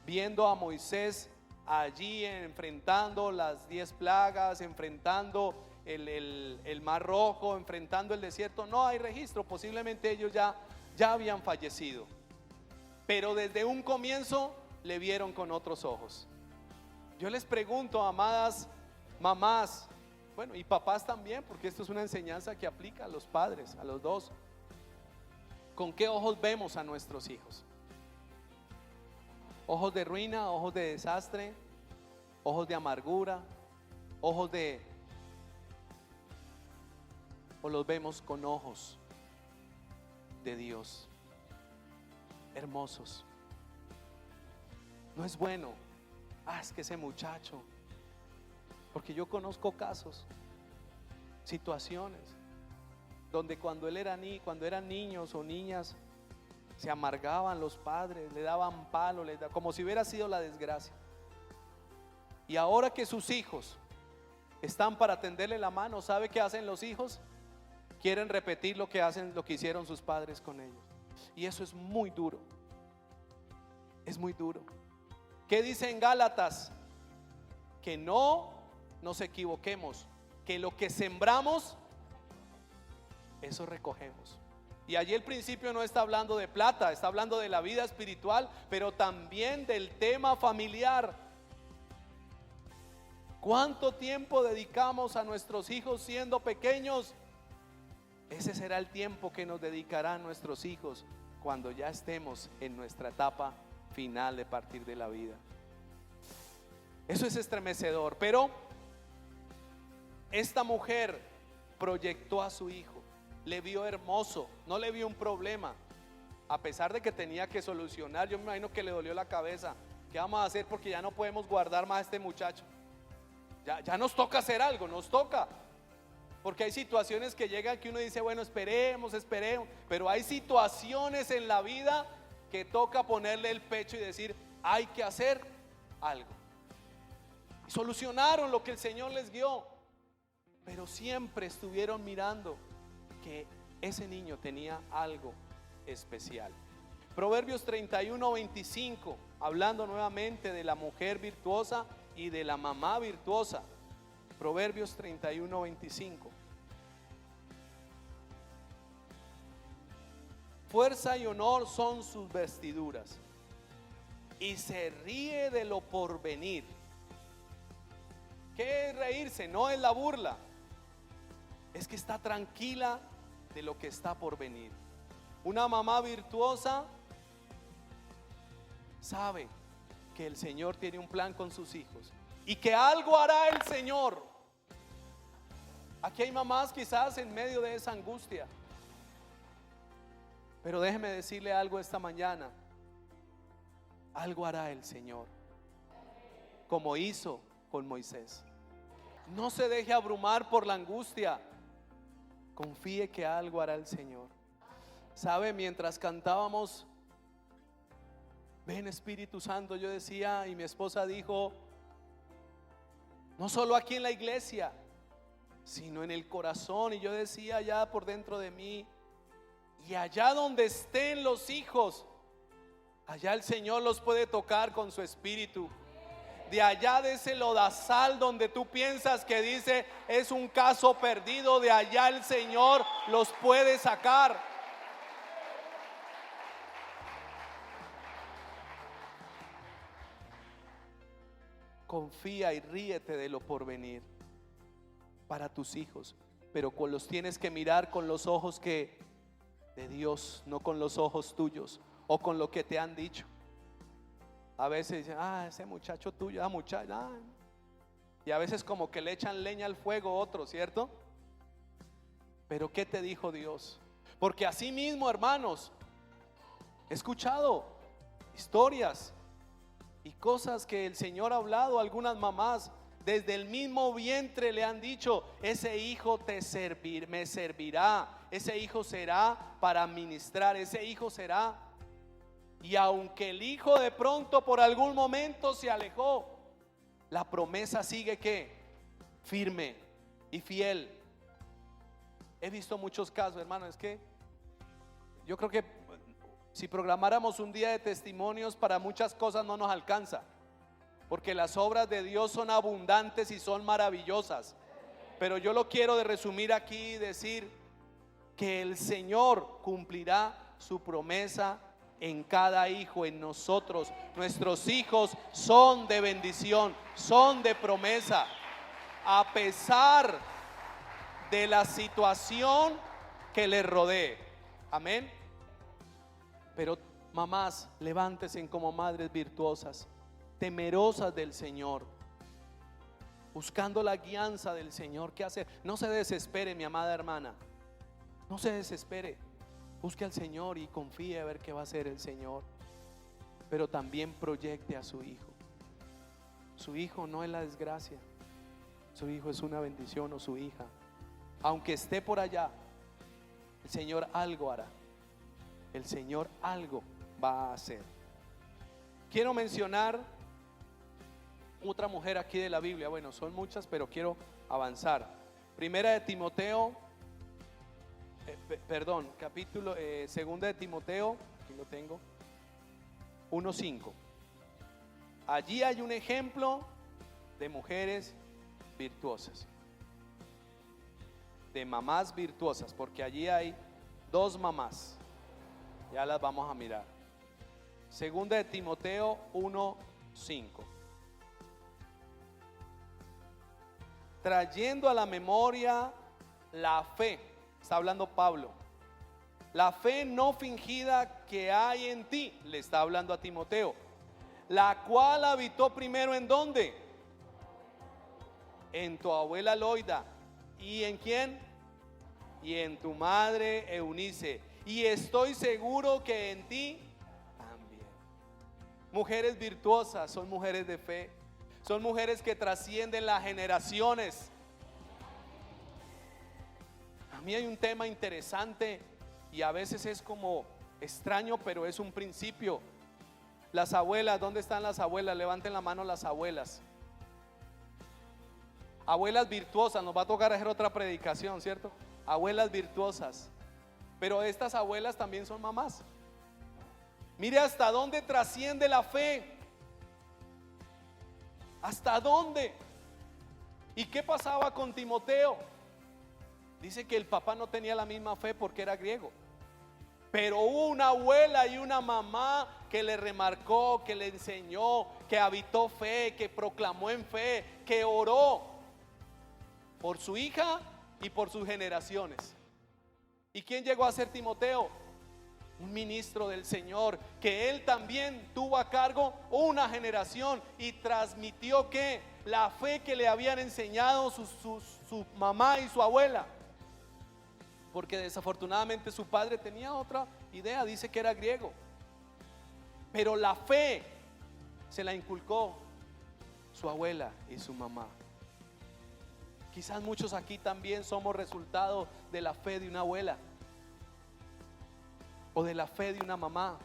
viendo a Moisés allí enfrentando las 10 plagas, enfrentando el mar rojo, enfrentando el desierto. No hay registro, posiblemente ellos ya habían fallecido, pero desde un comienzo le vieron con otros ojos. Yo les pregunto, amadas mamás, bueno, y papás también, porque esto es una enseñanza que aplica a los padres, a los dos. ¿Con qué ojos vemos a nuestros hijos? Ojos de ruina, ojos de desastre, ojos de amargura, ojos de... o los vemos con ojos de Dios, hermosos. No es bueno, es que ese muchacho, porque yo conozco casos, situaciones donde cuando eran niños o niñas, se amargaban los padres, le daban palo, como si hubiera sido la desgracia. Y ahora que sus hijos están para tenderle la mano, ¿sabe qué hacen los hijos? Quieren repetir lo que hicieron sus padres con ellos. Y eso es muy duro. Es muy duro. ¿Qué dice en Gálatas? Que no nos equivoquemos, que lo que sembramos, eso recogemos. Y allí el principio no está hablando de plata, está hablando de la vida espiritual, pero también del tema familiar. ¿Cuánto tiempo dedicamos a nuestros hijos siendo pequeños? Ese será el tiempo que nos dedicarán nuestros hijos cuando ya estemos en nuestra etapa final de partir de la vida. Eso es estremecedor, pero esta mujer proyectó a su hijo. Le vio hermoso, no le vio un problema, a pesar de que tenía que solucionar. Yo me imagino que le dolió la cabeza. ¿Qué vamos a hacer? Porque ya no podemos guardar más a este muchacho. Ya nos toca hacer algo, nos toca. Porque hay situaciones que llegan que uno dice, bueno, esperemos, pero hay situaciones en la vida que toca ponerle el pecho y decir, hay que hacer algo. Y solucionaron lo que el Señor les dio, pero siempre estuvieron mirando que ese niño tenía algo especial. Proverbios 31:25, hablando nuevamente de la mujer virtuosa y de la mamá virtuosa. Proverbios 31:25. Fuerza y honor son sus vestiduras, y se ríe de lo porvenir. ¿Qué es reírse? No es la burla, es que está tranquila de lo que está por venir. Una mamá virtuosa sabe que el Señor tiene un plan con sus hijos y que algo hará el Señor. Aquí hay mamás quizás en medio de esa angustia, pero déjeme decirle algo esta mañana: algo hará el Señor, como hizo con Moisés. No se deje abrumar por la angustia, confíe que algo hará el Señor. Sabe, mientras cantábamos Ven Espíritu Santo, yo decía, y mi esposa dijo, no solo aquí en la iglesia, sino en el corazón. Y yo decía ya por dentro de mí, Y allá donde estén los hijos, allá el Señor los puede tocar con su espíritu. De allá de ese lodazal donde tú piensas que dice es un caso perdido, de allá el Señor los puede sacar. Confía y ríete de lo porvenir para tus hijos, pero los tienes que mirar con los ojos que de Dios, no con los ojos tuyos o con lo que te han dicho. A veces dicen, ese muchacho tuyo, muchacha, y a veces como que le echan leña al fuego otro, ¿cierto? Pero ¿qué te dijo Dios? Porque así mismo, hermanos, he escuchado historias y cosas que el Señor ha hablado. Algunas mamás desde el mismo vientre le han dicho: ese hijo me servirá, ese hijo será para ministrar, ese hijo será. Y aunque el hijo de pronto por algún momento se alejó, la promesa sigue ¿qué? Firme y fiel. He visto muchos casos, hermano. Es que yo creo que si programáramos un día de testimonios, para muchas cosas no nos alcanza, porque las obras de Dios son abundantes y son maravillosas. Pero yo lo quiero de resumir aquí y decir que el Señor cumplirá su promesa en cada hijo, en nosotros. Nuestros hijos son de bendición, son de promesa, a pesar de la situación que les rodee. Amén. Pero mamás, levántense como madres virtuosas, temerosas del Señor, buscando la guianza del Señor. ¿Qué hacer? No se desespere, mi amada hermana, no se desespere. Busque al Señor y confíe a ver qué va a hacer el Señor. Pero también proyecte a su hijo. Su hijo no es la desgracia, su hijo es una bendición, o su hija. Aunque esté por allá, el Señor algo hará. El Señor algo va a hacer. Quiero mencionar otra mujer aquí de la Biblia. Bueno, son muchas, pero quiero avanzar. Primera de Timoteo, capítulo, segunda de Timoteo, aquí lo tengo, 1:5. Allí hay un ejemplo de mujeres virtuosas, de mamás virtuosas, porque allí hay dos mamás. Ya las vamos a mirar. Segunda de Timoteo 1:5. Trayendo a la memoria la fe, está hablando Pablo, la fe no fingida que hay en ti, le está hablando a Timoteo, la cual habitó primero ¿en dónde? En tu abuela Loida. ¿Y en quién? Y en tu madre Eunice. Y estoy seguro que en ti también. Mujeres virtuosas son mujeres de fe, son mujeres que trascienden las generaciones. A mí hay un tema interesante y a veces es como extraño, pero es un principio. Las abuelas, ¿dónde están las abuelas? Levanten la mano las abuelas. Abuelas virtuosas, nos va a tocar hacer otra predicación, ¿cierto? Abuelas virtuosas. Pero estas abuelas también son mamás. Mire hasta dónde trasciende la fe. ¿Hasta dónde? ¿Y qué pasaba con Timoteo? Dice que el papá no tenía la misma fe porque era griego. Pero hubo una abuela y una mamá que le remarcó, que le enseñó, que habitó fe, que proclamó en fe, que oró por su hija y por sus generaciones. ¿Y quién llegó a ser Timoteo? Un ministro del Señor, que él también tuvo a cargo una generación y transmitió ¿qué? La fe que le habían enseñado su mamá y su abuela. Porque desafortunadamente su padre tenía otra idea, dice que era griego. Pero la fe se la inculcó su abuela y su mamá. Quizás muchos aquí también somos resultado de la fe de una abuela o de la fe de una mamá,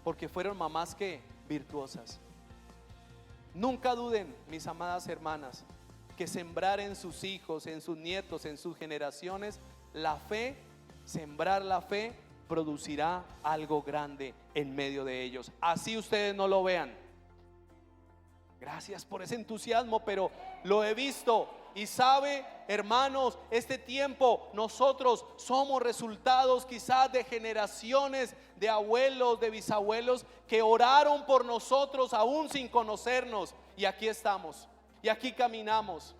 porque fueron mamás que virtuosas. Nunca duden, mis amadas hermanas, que sembrar en sus hijos, en sus nietos, en sus generaciones la fe sembrar la fe producirá algo grande en medio de ellos. Así ustedes no lo vean. Gracias por ese entusiasmo, pero lo he visto. Y sabe, hermanos, este tiempo nosotros somos resultados quizás de generaciones de abuelos, de bisabuelos que oraron por nosotros aún sin conocernos. Y aquí estamos, y aquí caminamos.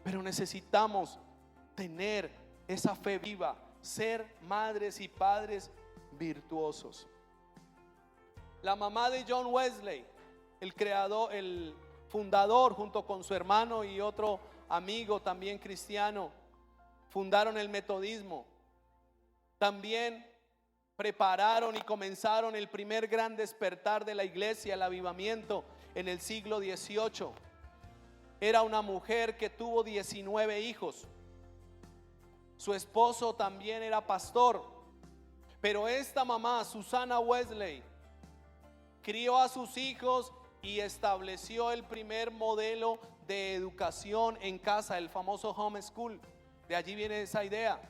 Pero necesitamos tener esa fe viva, ser madres y padres virtuosos. La mamá de John Wesley, el creador, el fundador, junto con su hermano y otro amigo también cristiano, fundaron el metodismo. También prepararon y comenzaron el primer gran despertar de la iglesia, el avivamiento en el siglo XVIII. Era una mujer que tuvo 19 hijos. Su esposo también era pastor. Pero esta mamá, Susana Wesley, crió a sus hijos y estableció el primer modelo de educación en casa, el famoso homeschool. De allí viene esa idea.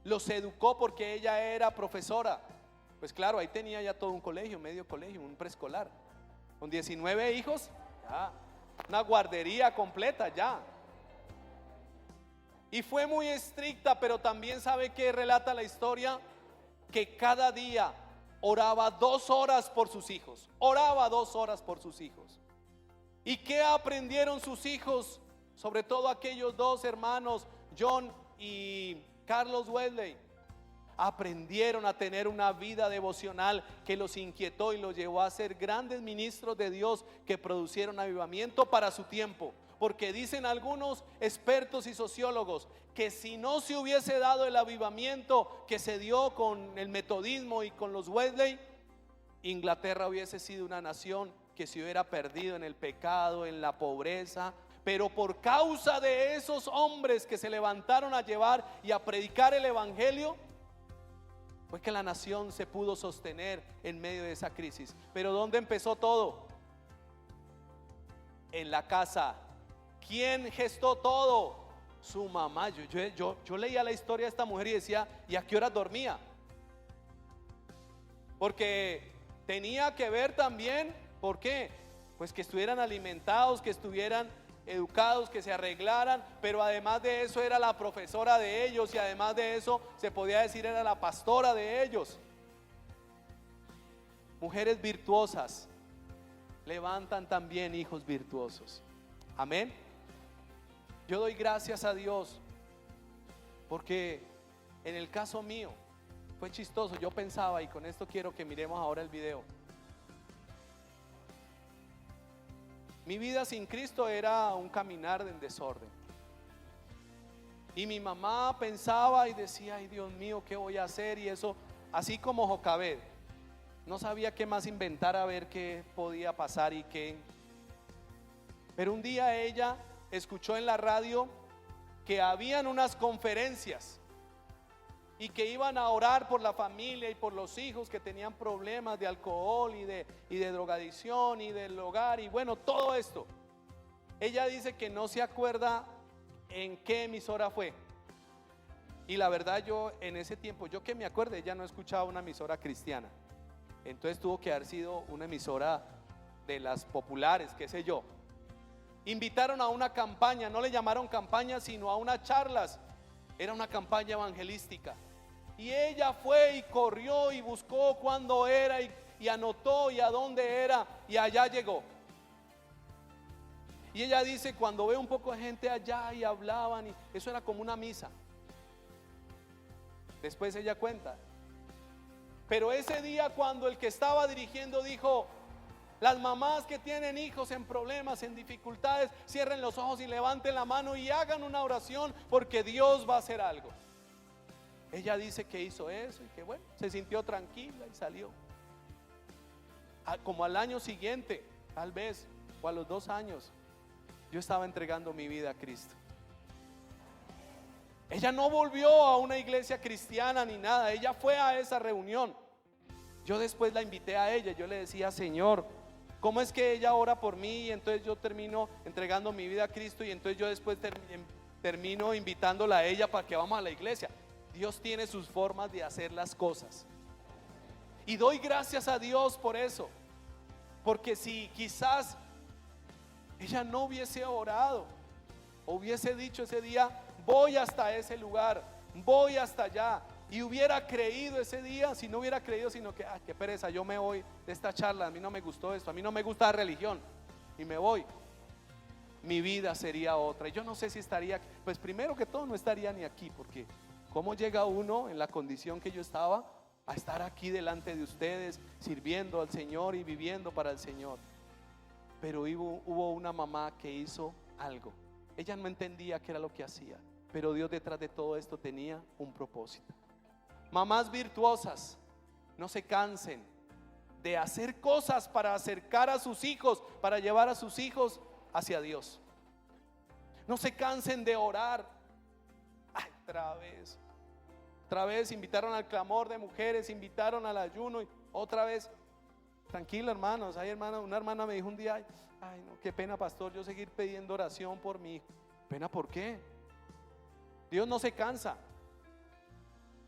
Los educó porque ella era profesora. Pues claro, ahí tenía ya todo un colegio, medio colegio, un preescolar. Con 19 hijos, ya, una guardería completa ya. Y fue muy estricta, pero también sabe que relata la historia que cada día oraba 2 horas por sus hijos. Oraba 2 horas por sus hijos. ¿Y qué aprendieron sus hijos? Sobre todo aquellos 2 hermanos, John y Carlos Wesley. Aprendieron a tener una vida devocional que los inquietó y los llevó a ser grandes ministros de Dios que producieron avivamiento para su tiempo. Porque dicen algunos expertos y sociólogos que si no se hubiese dado el avivamiento que se dio con el metodismo y con los Wesley, Inglaterra hubiese sido una nación que se hubiera perdido en el pecado, en la pobreza. Pero por causa de esos hombres que se levantaron a llevar y a predicar el evangelio, fue que la nación se pudo sostener en medio de esa crisis. Pero ¿dónde empezó todo? En la casa. ¿Quién gestó todo? Su mamá. Yo leía la historia de esta mujer y decía, ¿y a qué hora dormía? Porque tenía que ver también, ¿por qué? Pues que estuvieran alimentados, que estuvieran educados, que se arreglaran, pero además de eso era la profesora de ellos y además de eso se podía decir era la pastora de ellos. Mujeres virtuosas levantan también hijos virtuosos. Amén. Yo doy gracias a Dios porque en el caso mío fue chistoso. Yo pensaba, y con esto quiero que miremos ahora el video. Mi vida sin Cristo era un caminar en desorden. Y mi mamá pensaba y decía, ay Dios mío, ¿qué voy a hacer? Y eso, así como Jocabed, no sabía qué más inventar a ver qué podía pasar y qué. Pero un día ella escuchó en la radio que habían unas conferencias y que iban a orar por la familia y por los hijos que tenían problemas de alcohol y de drogadicción y del hogar y bueno, todo esto. Ella dice que no se acuerda en qué emisora fue. Y la verdad yo en ese tiempo, yo que me acuerde, ella no escuchaba una emisora cristiana. Entonces tuvo que haber sido una emisora de las populares, qué sé yo. Invitaron a una campaña, no le llamaron campaña sino a unas charlas. Era una campaña evangelística. Y ella fue y corrió y buscó cuándo era y anotó y a dónde era y allá llegó. Y ella dice, cuando ve un poco de gente allá y hablaban, y eso era como una misa. Después ella cuenta. Pero ese día cuando el que estaba dirigiendo dijo, las mamás que tienen hijos en problemas, en dificultades, cierren los ojos y levanten la mano y hagan una oración porque Dios va a hacer algo. Ella dice que hizo eso y que bueno, se sintió tranquila y salió. Como al año siguiente, tal vez, o a los 2 años, yo estaba entregando mi vida a Cristo. Ella no volvió a una iglesia cristiana ni nada, ella fue a esa reunión. Yo después la invité a ella, yo le decía, Señor, ¿cómo es que ella ora por mí? Y entonces yo termino entregando mi vida a Cristo y entonces yo después termino invitándola a ella para que vamos a la iglesia. Dios tiene sus formas de hacer las cosas. Y doy gracias a Dios por eso. Porque si quizás ella no hubiese orado, hubiese dicho ese día, voy hasta ese lugar, voy hasta allá, y hubiera creído ese día, si no hubiera creído, sino que, qué pereza, yo me voy de esta charla, a mí no me gustó esto, a mí no me gusta la religión, y me voy, mi vida sería otra. Y yo no sé si estaría, pues primero que todo no estaría ni aquí, porque ¿cómo llega uno en la condición que yo estaba a estar aquí delante de ustedes, sirviendo al Señor y viviendo para el Señor? Pero hubo una mamá que hizo algo. Ella no entendía qué era lo que hacía, pero Dios detrás de todo esto tenía un propósito. Mamás virtuosas, no se cansen de hacer cosas para acercar a sus hijos, para llevar a sus hijos hacia Dios. No se cansen de orar. Otra vez invitaron al clamor de mujeres, invitaron al ayuno, y otra vez. Tranquilo, hermanos. Una hermana me dijo un día, ay no, qué pena, pastor, yo seguir pidiendo oración por mi hijo. ¿Pena por qué? Dios no se cansa.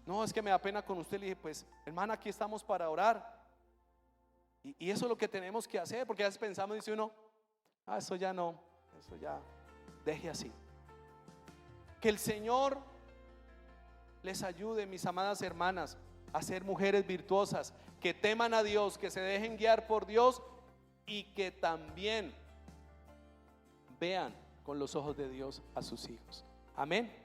No, es que me da pena con usted. Le dije, pues hermana, aquí estamos para orar. Y eso es lo que tenemos que hacer, porque a veces pensamos, dice uno, eso ya no, eso ya, deje así. Que el Señor les ayude, mis amadas hermanas, a ser mujeres virtuosas, que teman a Dios, que se dejen guiar por Dios y que también vean con los ojos de Dios a sus hijos. Amén.